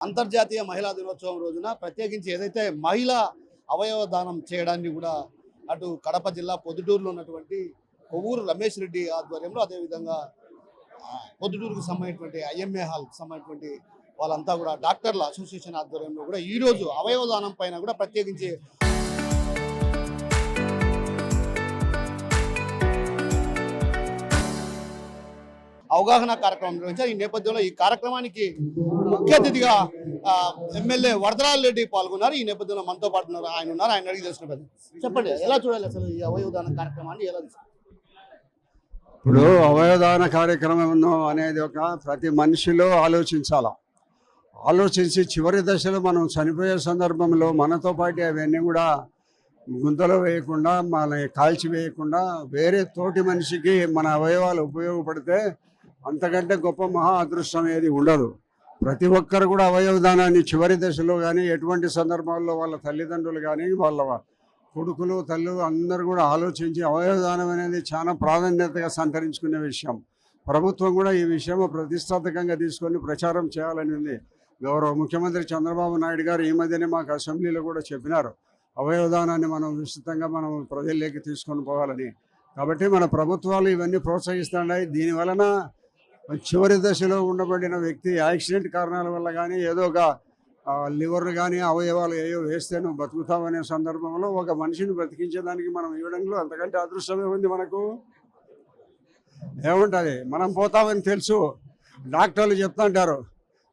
అంతర్జాతీయ మహిళా దినోత్సవం రోజున ప్రత్యేకించి ఏదైతే మహిళా అవయవ దానం చేయడాన్ని కూడా అటు కడప జిల్లా పొద్దుటూరులో ఉన్నటువంటి కొవ్వూరు రమేష్ రెడ్డి ఆధ్వర్యంలో, అదేవిధంగా పొద్దుటూరుకు సంబంధించినటువంటి ఐఎంఏ హాల్కి సంబంధించినటువంటి వాళ్ళంతా కూడా డాక్టర్ల అసోసియేషన్ ఆధ్వర్యంలో కూడా ఈరోజు అవయవ దానం పైన కూడా ప్రత్యేకించి అవగాహన కార్యక్రమం నిర్వహించారు. ఈ నేపథ్యంలో ఈ కార్యక్రమానికి ముఖ్య అతిథిగా ఎమ్మెల్యే వరదరాజ రెడ్డి పాల్గొన్నారు. ఈ నేపథ్యంలో మనతో పాటు ఆయన ఉన్నారు. ఆయన అడిగి తెలుసుకున్న చెప్పండి, ఎలా చూడాలి అసలు ఈ అవయవదాన కార్యక్రమాన్ని ఎలా? ఇప్పుడు అవయవదాన కార్యక్రమం అనేది ఒక ప్రతి మనిషిలో ఆలోచించి చివరి దశలో మనం చనిపోయే సందర్భంలో మనతో పాటు అవన్నీ కూడా గుంతలో వేయకుండా, మన కాల్చివేయకుండా వేరే తోటి మనిషికి మన అవయవాలు ఉపయోగపడితే అంతకంటే గొప్ప మహా అదృష్టం ఏది ఉండదు. ప్రతి ఒక్కరు కూడా అవయవదానాన్ని చివరి దశలో కానీ ఎటువంటి సందర్భాల్లో వాళ్ళ తల్లిదండ్రులు కానీ వాళ్ళ కొడుకులు తల్లు అందరూ కూడా ఆలోచించి అవయవదానం అనేది చాలా ప్రాధాన్యతగా సంతరించుకునే విషయం. ప్రభుత్వం కూడా ఈ విషయం ప్రతిష్టాత్మకంగా తీసుకొని ప్రచారం చేయాలని ఉంది. గౌరవ ముఖ్యమంత్రి చంద్రబాబు నాయుడు గారు ఈ మధ్యనే మాకు అసెంబ్లీలో కూడా చెప్పినారు, అవయవదానాన్ని మనం విస్తృతంగా మనం ప్రజల్లోకి తీసుకొని పోవాలని. కాబట్టి మన ప్రభుత్వాలు ఇవన్నీ ప్రోత్సహిస్తున్నాయి. దీనివలన చివరి దశలో ఉండబడిన వ్యక్తి యాక్సిడెంట్ కారణాల వల్ల కానీ ఏదో ఒక లివర్ కానీ అవయవాలు ఏవో వేస్తే నువ్వు బతుకుతావనే సందర్భంలో ఒక మనిషిని బ్రతికించేదానికి మనం ఇవ్వడంలో అంతకంటే అదృష్టమే ఉంది. మనకు ఏముంటుంది, మనం పోతామని తెలుసు, డాక్టర్లు చెప్తుంటారు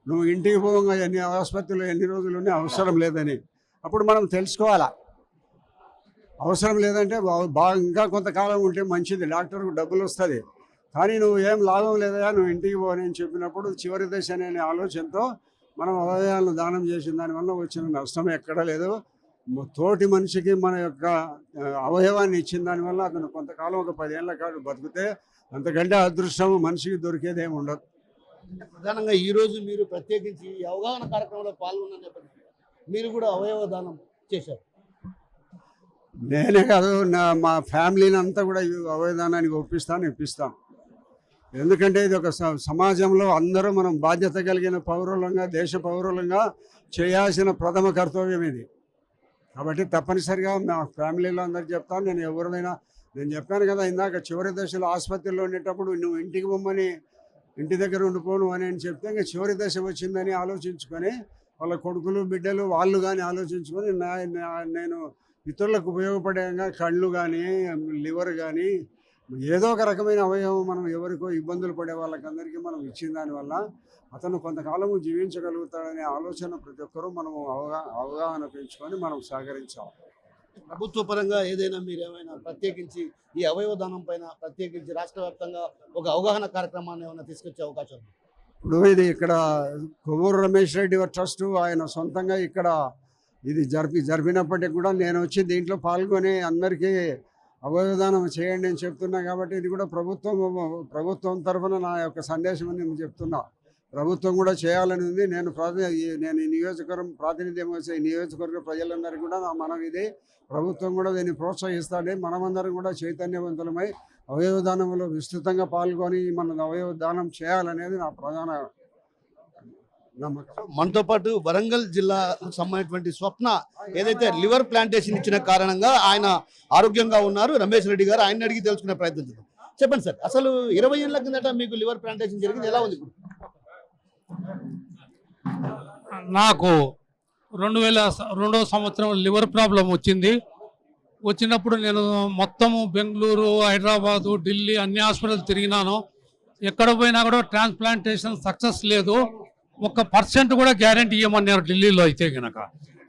నువ్వు ఇంటికి పోగా ఎన్ని ఆసుపత్రిలో ఎన్ని రోజులు అవసరం లేదని. అప్పుడు మనం తెలుసుకోవాలా, అవసరం లేదంటే బాగా ఇంకా కొంతకాలం ఉంటే మంచిది, డాక్టర్కు డబ్బులు వస్తుంది, కానీ నువ్వు ఏం లాభం లేదా నువ్వు ఇంటికి పోని అని చెప్పినప్పుడు చివరి దశ అనే ఆలోచనతో మనం అవయవాలను దానం చేసిన దానివల్ల వచ్చిన నష్టం ఎక్కడా లేదు. తోటి మనిషికి మన యొక్క అవయవాన్ని ఇచ్చిన దానివల్ల అతను కొంతకాలం ఒక 10 ఏళ్ల కాదు బతికితే అంతకంటే అదృష్టం మనిషికి దొరికేదేమి ఉండదు. ప్రధానంగా ఈరోజు మీరు ప్రత్యేకించి ఈ అవగాహన కార్యక్రమంలో పాల్గొన్న నేపథ్యంలో మీరు కూడా అవయవ దానం చేశారు. నేనే కాదు, మా ఫ్యామిలీని అంతా కూడా అవయవదానానికి ఇప్పిస్తాం. ఎందుకంటే ఇది ఒక సమాజంలో అందరూ మనం బాధ్యత కలిగిన పౌరులంగా, దేశ పౌరులంగా చేయాల్సిన ప్రథమ కర్తవ్యం ఇది. కాబట్టి తప్పనిసరిగా మా ఫ్యామిలీలో అందరికి చెప్తాను. నేను చెప్పాను కదా ఇందాక, చివరి దశలో ఆసుపత్రిలో ఉండేటప్పుడు నువ్వు ఇంటికి పొమ్మని, ఇంటి దగ్గర ఉండిపోను అని చెప్తే ఇంకా చివరి దశ వచ్చిందని ఆలోచించుకొని వాళ్ళ కొడుకులు బిడ్డలు వాళ్ళు కానీ ఆలోచించుకొని నేను ఇతరులకు ఉపయోగపడేగా కళ్ళు కానీ లివర్ కానీ ఏదో ఒక రకమైన అవయవం మనం ఎవరికో ఇబ్బందులు పడే వాళ్ళకందరికీ మనం ఇచ్చిన దానివల్ల అతను కొంతకాలము జీవించగలుగుతాడనే ఆలోచన ప్రతి ఒక్కరూ మనం అవగాహన పెంచుకొని మనం సహకరించాలి. ప్రభుత్వ పరంగా ఏదైనా మీరు ఏమైనా ప్రత్యేకించి ఈ అవయవ దానం పైన ప్రత్యేకించి రాష్ట్ర వ్యాప్తంగా ఒక అవగాహన కార్యక్రమాన్ని ఏమైనా తీసుకొచ్చే అవకాశం? ఇప్పుడు ఇది ఇక్కడ కొవ్వూరు రమేష్ రెడ్డి ట్రస్ట్ ఆయన సొంతంగా ఇక్కడ ఇది జరిపినప్పటికీ కూడా నేను వచ్చి దీంట్లో పాల్గొని అందరికీ అవయవదానం చేయండి అని చెప్తున్నా. కాబట్టి ఇది కూడా ప్రభుత్వం తరఫున నా యొక్క సందేశం అని నేను చెప్తున్నా. ప్రభుత్వం కూడా చేయాలని ఉంది. నేను ఈ నియోజకవర్గం ప్రాతినిధ్యం వచ్చే ఈ నియోజకవర్గ ప్రజలందరికీ కూడా నా మనవి ఇది. ప్రభుత్వం కూడా దీన్ని ప్రోత్సహిస్తాడే. మనమందరం కూడా చైతన్యవంతులమై అవయవదానంలో విస్తృతంగా పాల్గొని మనం అవయవదానం చేయాలనేది నా ప్రధాన నమ్మకం. మనతో పాటు వరంగల్ జిల్లాకు సంబంధించినటువంటి స్వప్న ఏదైతే లివర్ ప్లాంటేషన్ ఇచ్చిన కారణంగా ఆయన ఆరోగ్యంగా ఉన్నారు. రమేష్ రెడ్డి గారు ఆయన అడిగి తెలుసుకునే ప్రయత్నం చేద్దాం. చెప్పండి సార్, అసలు 20 ఏళ్ల కిందట మీకు లివర్ ప్లాంటేషన్ జరిగింది, ఎలా ఉంది ఇప్పుడు? నాకు 2002వ సంవత్సరం లివర్ ప్రాబ్లం వచ్చినప్పుడు నేను మొత్తము బెంగళూరు, హైదరాబాదు, ఢిల్లీ అన్ని హాస్పిటల్ తిరిగినాను. ఎక్కడ పోయినా కూడా ట్రాన్స్ప్లాంటేషన్ సక్సెస్ లేదు. 1% కూడా గ్యారంటీ ఇవ్వమన్నారు ఢిల్లీలో అయితే కనుక.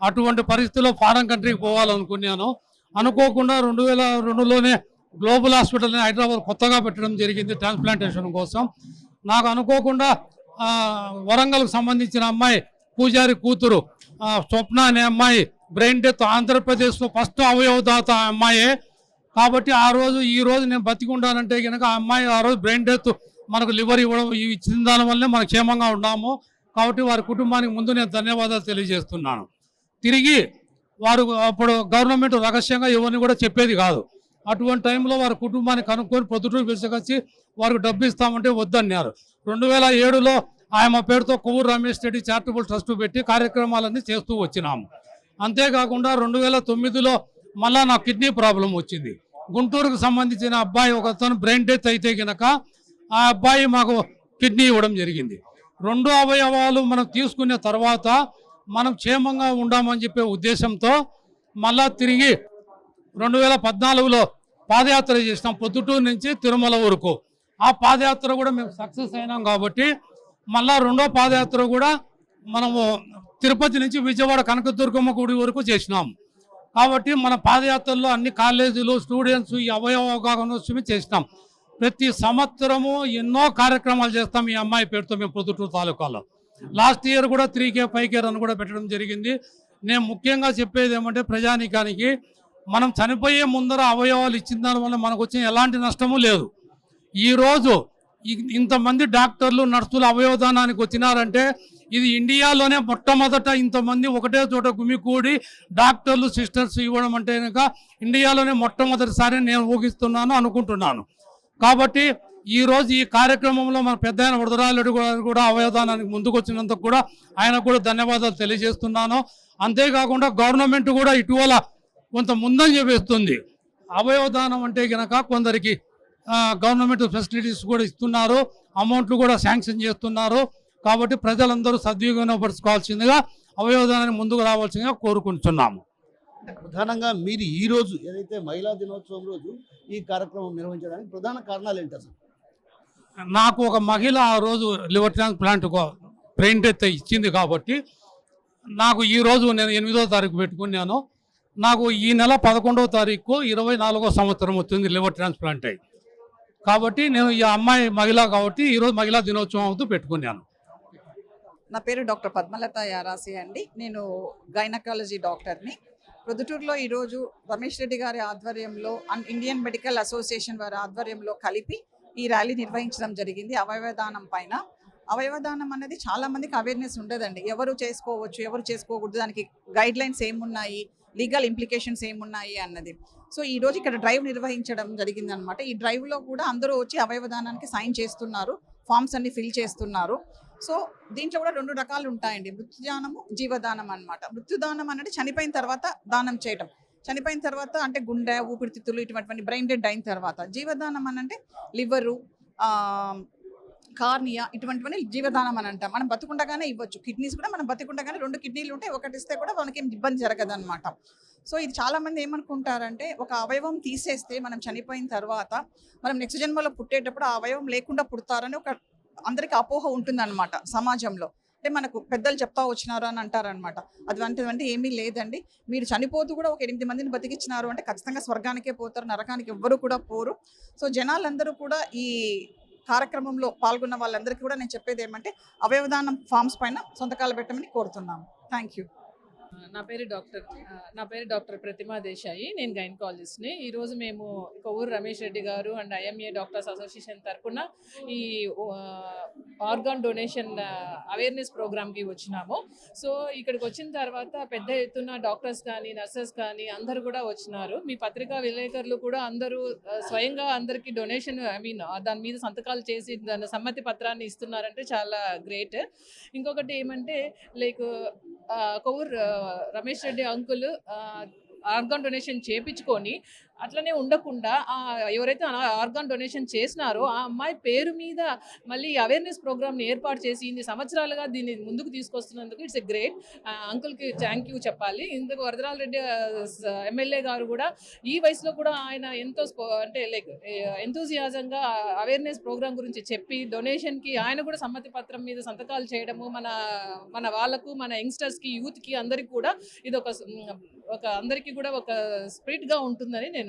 అటువంటి పరిస్థితుల్లో ఫారెన్ కంట్రీకి పోవాలనుకున్నాను. అనుకోకుండా 2002లోనే గ్లోబల్ హాస్పిటల్ హైదరాబాద్ కొత్తగా పెట్టడం జరిగింది ట్రాన్స్ప్లాంటేషన్ కోసం. నాకు అనుకోకుండా వరంగల్కి సంబంధించిన అమ్మాయి పూజారి కూతురు స్వప్న అనే అమ్మాయి బ్రెయిన్ డెత్, ఆంధ్రప్రదేశ్లో ఫస్ట్ అవయవదాత అమ్మాయే. కాబట్టి ఈ రోజు నేను బతికుండానంటే కనుక ఆ అమ్మాయి ఆ రోజు బ్రెయిన్ డెత్ మనకు లివర్ ఇచ్చిన దాని వల్లనే మనం క్షేమంగా ఉన్నాము. కాబట్టి వారి కుటుంబానికి ముందు నేను ధన్యవాదాలు తెలియజేస్తున్నాను. తిరిగి వారు అప్పుడు గవర్నమెంట్ రహస్యంగా ఎవరిని కూడా చెప్పేది కాదు. అటువంటి టైంలో వారి కుటుంబాన్ని కనుక్కొని పొద్దుటూరు పిలుచుకొచ్చి వారికి డబ్బు ఇస్తామంటే వద్దన్నారు. 2007లో ఆయన పేరుతో కొవ్వూరు రమేష్ రెడ్డి చారిటబుల్ ట్రస్ట్ పెట్టి కార్యక్రమాలన్నీ చేస్తూ వచ్చినాము. అంతేకాకుండా 2009లో మళ్ళా నాకు కిడ్నీ ప్రాబ్లం వచ్చింది. గుంటూరుకు సంబంధించిన అబ్బాయి ఒకతను బ్రెయిన్ డెత్ అయితే గనక ఆ అబ్బాయి మాకు కిడ్నీ ఇవ్వడం జరిగింది. 2 అవయవాలు మనం తీసుకున్న తర్వాత మనం క్షేమంగా ఉండామని చెప్పే ఉద్దేశంతో మళ్ళా తిరిగి 2014లో పాదయాత్ర చేసినాం పొద్దుటూరు నుంచి తిరుమల వరకు. ఆ పాదయాత్ర కూడా మేము సక్సెస్ అయినాం కాబట్టి మళ్ళా 2వ పాదయాత్ర కూడా మనము తిరుపతి నుంచి విజయవాడ కనకదుర్గమ్మ గుడి వరకు చేసినాం. కాబట్టి మన పాదయాత్రలో అన్ని కాలేజీలు స్టూడెంట్స్ ఈ అవయవోత్సవం చేసినాం. ప్రతి సంవత్సరము ఎన్నో కార్యక్రమాలు చేస్తాం ఈ అమ్మాయి పేరుతో మేము పొద్దుటూరు తాలూకాలో. లాస్ట్ ఇయర్ కూడా 3K 5K రన్ కూడా పెట్టడం జరిగింది. నేను ముఖ్యంగా చెప్పేది ఏమంటే ప్రజానీకానికి మనం చనిపోయే ముందర అవయవాలు ఇచ్చిన దానివల్ల మనకు వచ్చిన ఎలాంటి నష్టము లేదు. ఈరోజు ఇంతమంది డాక్టర్లు నర్సులు అవయవదానానికి వచ్చినారంటే ఇది ఇండియాలోనే మొట్టమొదట ఇంతమంది ఒకటే చోట గుమికూడి డాక్టర్లు సిస్టర్స్ ఇవ్వడం అంటే కనుక ఇండియాలోనే మొట్టమొదటిసారి నేను ఊహిస్తున్నాను అనుకుంటున్నాను. కాబట్టి ఈరోజు ఈ కార్యక్రమంలో మన పెద్ద ఆయన వరదరాజరెడ్డి గారు కూడా అవయవదానానికి ముందుకు వచ్చినందుకు కూడా ఆయనకు కూడా ధన్యవాదాలు తెలియజేస్తున్నాను. అంతేకాకుండా గవర్నమెంట్ కూడా ఇటీవల కొంత ముందంజ వేస్తుంది. అవయవదానం అంటే కనుక కొందరికి గవర్నమెంట్ ఫెసిలిటీస్ కూడా ఇస్తున్నారు, అమౌంట్లు కూడా శాంక్షన్ చేస్తున్నారు. కాబట్టి ప్రజలందరూ సద్వినియోగపరచుకోవాల్సిందిగా అవయవదానాన్ని ముందుకు రావాల్సిందిగా కోరుకుంటున్నాము. ప్రధానంగా మీరు ఈ రోజు ఏదైతే మహిళా దినోత్సవం రోజు ఈ కార్యక్రమం నిర్వహించడానికి ప్రధాన కారణాలు ఏంటి అసలు? నాకు ఒక మహిళ ఆ రోజు లివర్ ట్రాన్స్ప్లాంట్ బ్రెయిన్ డెత్ ఇచ్చింది కాబట్టి నాకు ఈ రోజు నేను 8వ తారీఖు పెట్టుకున్నాను. నాకు ఈ నెల 11వ తారీఖు 24వ సంవత్సరం వచ్చింది లివర్ ట్రాన్స్ప్లాంట్ అయ్యి. కాబట్టి నేను ఈ అమ్మాయి మహిళ కాబట్టి ఈరోజు మహిళా దినోత్సవం అవుతూ పెట్టుకున్నాను. నా పేరు డాక్టర్ పద్మలత యారాసి అండి. నేను గైనకాలజీ డాక్టర్ని. ప్రొద్దుటూరులో ఈరోజు రమేష్ రెడ్డి గారి ఆధ్వర్యంలో ఇండియన్ మెడికల్ అసోసియేషన్ వారి ఆధ్వర్యంలో కలిపి ఈ ర్యాలీ నిర్వహించడం జరిగింది. అవయవదానం పైన. అవయవదానం అనేది చాలా మందికి అవేర్నెస్ ఉండదండి. ఎవరు చేసుకోవచ్చు, ఎవరు చేసుకోకూడదు, దానికి గైడ్ లైన్స్ ఏమున్నాయి, లీగల్ ఇంప్లికేషన్స్ ఏమున్నాయి అన్నది. సో ఈరోజు ఇక్కడ డ్రైవ్ నిర్వహించడం జరిగిందనమాట. ఈ డ్రైవ్లో కూడా అందరూ వచ్చి అవయవదానానికి సైన్ చేస్తున్నారు, ఫామ్స్ అన్ని ఫిల్ చేస్తున్నారు. సో దీంట్లో కూడా 2 రకాలు ఉంటాయండి, మృత్యుదానము, జీవదానం అన్నమాట. మృత్యుదానం అనేది చనిపోయిన తర్వాత దానం చేయటం. చనిపోయిన తర్వాత అంటే గుండె, ఊపిరితిత్తులు ఇటువంటి బ్రెయిన్ డెడ్ అయిన తర్వాత. జీవదానం అని అంటే లివరు, కార్నియా ఇటువంటివన్నీ జీవదానం అని అంటాం. మనం బతుకుండగానే ఇవ్వచ్చు. కిడ్నీస్ కూడా మనం బతుకుండగానే 2 కిడ్నీలు ఉంటే ఒకటి ఇస్తే కూడా మనకి ఏం ఇబ్బంది జరగదు అనమాట. సో ఇది చాలామంది ఏమనుకుంటారంటే ఒక అవయవం తీసేస్తే మనం చనిపోయిన తర్వాత మనం నెక్స్ట్ జన్మలో పుట్టేటప్పుడు ఆ అవయవం లేకుండా పుడతారని ఒక అందరికి అపోహ ఉంటుందన్నమాట సమాజంలో. అంటే మనకు పెద్దలు చెప్తా వచ్చినారు అని అంటారనమాట. అటువంటివంటే ఏమీ లేదండి. మీరు చనిపోతూ కూడా ఒక 8 మందిని బతికిచ్చినారు అంటే ఖచ్చితంగా స్వర్గానికే పోతారు, నరకానికి ఎవ్వరు కూడా పోరు. సో జనాలందరూ కూడా ఈ కార్యక్రమంలో పాల్గొన్న వాళ్ళందరికీ కూడా నేను చెప్పేది ఏమంటే అవయవదానం ఫామ్స్ పైన సంతకాలు పెట్టమని కోరుతున్నాము. Thank you. నా పేరు డాక్టర్ ప్రతిమా దేశాయి. నేను గైనకాలజిస్ట్ని. ఈరోజు మేము కొవ్వూరు రమేష్ రెడ్డి గారు అండ్ IMA డాక్టర్స్ అసోసియేషన్ తరఫున ఈ ఆర్గాన్ డొనేషన్ అవేర్నెస్ ప్రోగ్రామ్కి వచ్చినాము. సో ఇక్కడికి వచ్చిన తర్వాత పెద్ద ఎత్తున డాక్టర్స్ కానీ నర్సెస్ కానీ అందరూ కూడా వచ్చినారు. మీ పత్రికా విలేకరులు కూడా అందరూ స్వయంగా అందరికీ డొనేషన్ దాని మీద సంతకాలు చేసి దాని సమ్మతి పత్రాన్ని ఇస్తున్నారంటే చాలా గ్రేట్. ఇంకొకటి ఏమంటే like Kovvur Ramesh Reddy uncle organ donation చేపించుకొని అట్లనే ఉండకుండా ఎవరైతే ఆర్గాన్ డొనేషన్ చేసినారో ఆ అమ్మాయి పేరు మీద మళ్ళీ అవేర్నెస్ ప్రోగ్రామ్ని ఏర్పాటు చేసి ఇన్ని సంవత్సరాలుగా దీన్ని ముందుకు తీసుకొస్తున్నందుకు ఇట్స్ ఎ గ్రేట్. అంకుల్కి థ్యాంక్ యూ చెప్పాలి. ఇందుకు వరదరాజరెడ్డి MLA గారు కూడా ఈ వయసులో కూడా ఆయన ఎంతో అంటే లైక్ ఎంతూజియాజంగా అవేర్నెస్ ప్రోగ్రామ్ గురించి చెప్పి డొనేషన్కి ఆయన కూడా సమ్మతి పత్రం మీద సంతకాలు చేయడము మన వాళ్ళకు, మన యంగ్స్టర్స్కి, యూత్కి అందరికీ కూడా ఇది ఒక అందరికీ కూడా ఒక స్పిరిట్గా ఉంటుందని నేను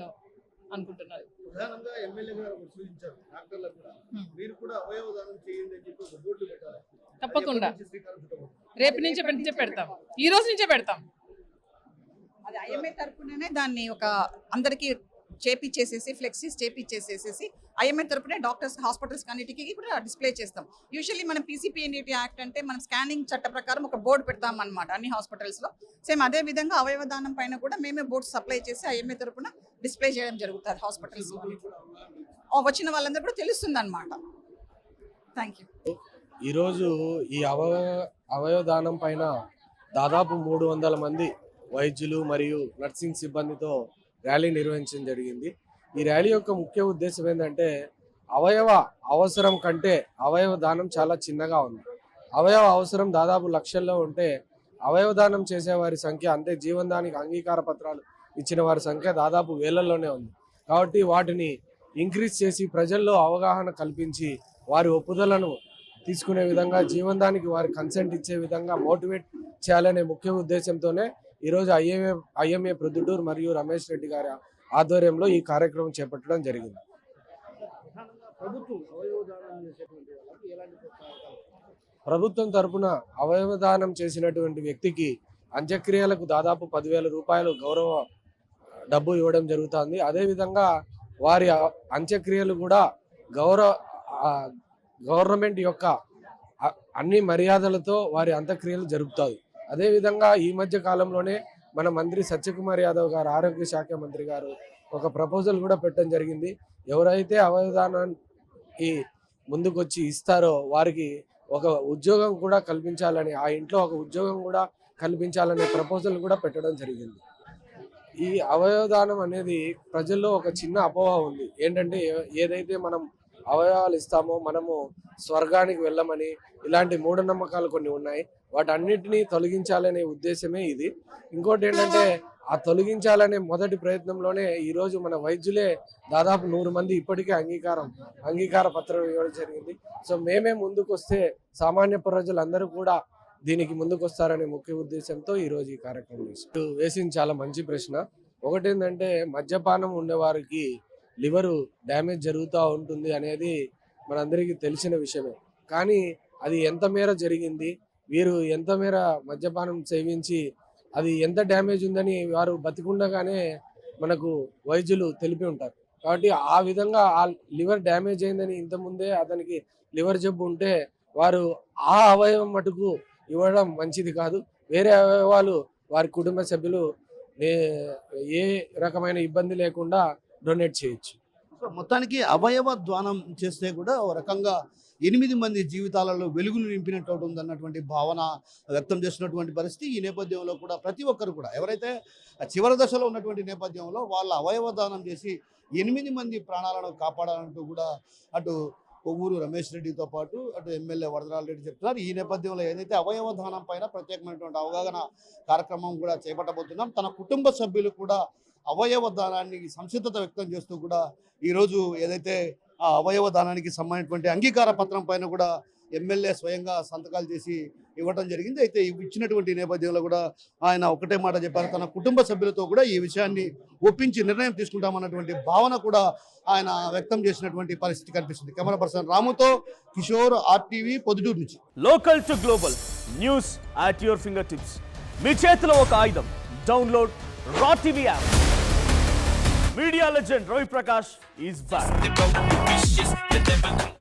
అనుకుంటున్నాను. ప్రధానంగా ఎమ్మెల్యే గారు సూచించారు డాక్టర్లకు కూడా మీరు కూడా అవయవదానం చేయండి అని చెప్పి ఒక బోర్డు పెట్టాలి. తప్పకుండా రేపు నుంచే పెడతాం, ఈ రోజు నుంచే పెడతాం. అది IMA తరపుననే దాన్ని ఒక అందరికీ చేపిచ్చేసేసి ఫ్లెక్సీస్ చేపిచ్చేసేసి IMA తరపునే డాక్టర్స్ హాస్పిటల్స్ అన్నిటికీ కూడా డిస్ప్లే చేస్తాం. యూజువల్లీ మనం PCPNDT యాక్ట్ అంటే మనం స్కానింగ్ చట్ట ప్రకారం ఒక బోర్డు పెడతాం అనమాట అన్ని హాస్పిటల్స్లో. సేమ్ అదే విధంగా అవయవదానం పైన కూడా మేమే బోర్డు సప్లై చేసి IMA తరపున డిస్ప్లే చేయడం జరుగుతుంది హాస్పిటల్స్లో. వచ్చిన వాళ్ళందరూ కూడా తెలుస్తుంది అనమాట. Thank you. ఈరోజు ఈ అవయవదానం పైన దాదాపు 300 మంది వైద్యులు మరియు నర్సింగ్ సిబ్బందితో ర్యాలీ నిర్వహించడం జరిగింది. ఈ ర్యాలీ యొక్క ముఖ్య ఉద్దేశం ఏంటంటే అవయవ అవసరం కంటే అవయవ దానం చాలా చిన్నగా ఉంది. అవయవ అవసరం దాదాపు లక్షల్లో ఉంటే అవయవదానం చేసే వారి సంఖ్య, అంతే జీవనదానికి అంగీకార పత్రాలు ఇచ్చిన వారి సంఖ్య దాదాపు వేలల్లోనే ఉంది. కాబట్టి వాటిని ఇంక్రీజ్ చేసి ప్రజల్లో అవగాహన కల్పించి వారి ఒప్పుదలను తీసుకునే విధంగా, జీవనదానికి వారి కన్సెంట్ ఇచ్చే విధంగా మోటివేట్ చేయాలనే ముఖ్య ఉద్దేశంతోనే ఈరోజు ఐఎంఏ ప్రొద్దుటూరు మరియు రమేష్ రెడ్డి గారి ఆధ్వర్యంలో ఈ కార్యక్రమం చేపట్టడం జరిగింది. ప్రభుత్వం తరపున అవయవదానం చేసినటువంటి వ్యక్తికి అంత్యక్రియలకు దాదాపు 10,000 రూపాయలు గౌరవ డబ్బు ఇవ్వడం జరుగుతుంది. అదేవిధంగా వారి అంత్యక్రియలు కూడా గవర్నమెంట్ యొక్క అన్ని మర్యాదలతో వారి అంత్యక్రియలు జరుపుతాయి. అదేవిధంగా ఈ మధ్య కాలంలోనే మన మంత్రి సత్యకుమార్ యాదవ్ గారు, ఆరోగ్య శాఖ మంత్రి గారు ఒక ప్రపోజల్ కూడా పెట్టడం జరిగింది. ఎవరైతే అవయవదానానికి ముందుకొచ్చి ఇస్తారో వారికి ఒక ఉద్యోగం కూడా కల్పించాలని, ఆ ఇంట్లో ఒక ఉద్యోగం కూడా కల్పించాలనే ప్రపోజల్ కూడా పెట్టడం జరిగింది. ఈ అవయవదానం అనేది ప్రజల్లో ఒక చిన్న అపోహ ఉంది. ఏంటంటే ఏదైతే మనం అవయవాలు ఇస్తామో మనము స్వర్గానికి వెళ్ళమని, ఇలాంటి మూఢనమ్మకాలు కొన్ని ఉన్నాయి. వాటన్నిటినీ తొలగించాలనే ఉద్దేశమే ఇది. ఇంకోటి ఏంటంటే ఆ తొలగించాలనే మొదటి ప్రయత్నంలోనే ఈరోజు మన వైద్యులే దాదాపు 100 మంది ఇప్పటికే అంగీకార పత్రం ఇవ్వడం జరిగింది. సో మేమే ముందుకు వస్తే సామాన్య ప్రజలందరూ కూడా దీనికి ముందుకు వస్తారనే ముఖ్య ఉద్దేశంతో ఈరోజు ఈ కార్యక్రమం వేసింది. చాలా మంచి ప్రశ్న. ఒకటేంటంటే మద్యపానం ఉండేవారికి లివరు డ్యామేజ్ జరుగుతూ ఉంటుంది అనేది మనందరికీ తెలిసిన విషయమే. కానీ అది ఎంత మేర జరిగింది, వీరు ఎంత మేర మద్యపానం సేవించి అది ఎంత డ్యామేజ్ ఉందని వారు బతికుండగానే మనకు వైద్యులు తెలిపి ఉంటారు. కాబట్టి ఆ విధంగా ఆ లివర్ డ్యామేజ్ అయిందని ఇంతకుముందే అతనికి లివర్ జబ్బు ఉంటే వారు ఆ అవయవం మటుకు ఇవ్వడం మంచిది కాదు. వేరే అవయవాలు వారి కుటుంబ సభ్యులు ఏ రకమైన ఇబ్బంది లేకుండా డొనేట్ చేయొచ్చు. మొత్తానికి అవయవ దానం చేస్తే కూడా ఒక రకంగా 8 మంది జీవితాలలో వెలుగులు నింపినట్టు ఉందన్నటువంటి భావన వ్యక్తం చేసినటువంటి పరిస్థితి. ఈ నేపథ్యంలో కూడా ప్రతి ఒక్కరు కూడా ఎవరైతే చివరి దశలో ఉన్నటువంటి నేపథ్యంలో వాళ్ళ అవయవ దానం చేసి 8 మంది ప్రాణాలను కాపాడాలంటూ కూడా అటు కొవ్వూరు రమేష్ రెడ్డితో పాటు అటు ఎమ్మెల్యే వరదరాజ రెడ్డి చెప్తున్నారు. ఈ నేపథ్యంలో ఏదైతే అవయవ దానం పైన ప్రత్యేకమైనటువంటి అవగాహన కార్యక్రమం కూడా చేపట్టబోతున్నాం. తన కుటుంబ సభ్యులు కూడా అవయవ దానానికి సంసిద్ధత వ్యక్తం చేస్తూ కూడా ఈరోజు ఏదైతే ఆ అవయవ దానానికి సంబంధించినటువంటి అంగీకార పత్రం పైన కూడా ఎమ్మెల్యే స్వయంగా సంతకాలు చేసి ఇవ్వడం జరిగింది. అయితే ఇచ్చినటువంటి నేపథ్యంలో కూడా ఆయన ఒకటే మాట చెప్పారు, తన కుటుంబ సభ్యులతో కూడా ఈ విషయాన్ని ఒప్పించి నిర్ణయం తీసుకుంటామన్నటువంటి భావన కూడా ఆయన వ్యక్తం చేసినటువంటి పరిస్థితి కనిపిస్తుంది. కెమెరా పర్సన్ రాముతో కిషోర్, RTV, పొద్దుటూరు నుంచి. Local to global news at your fingertips. మీ చేతిలో ఒక ఆయుధం. Download Raw TV app. Media legend Ravi Prakash is back.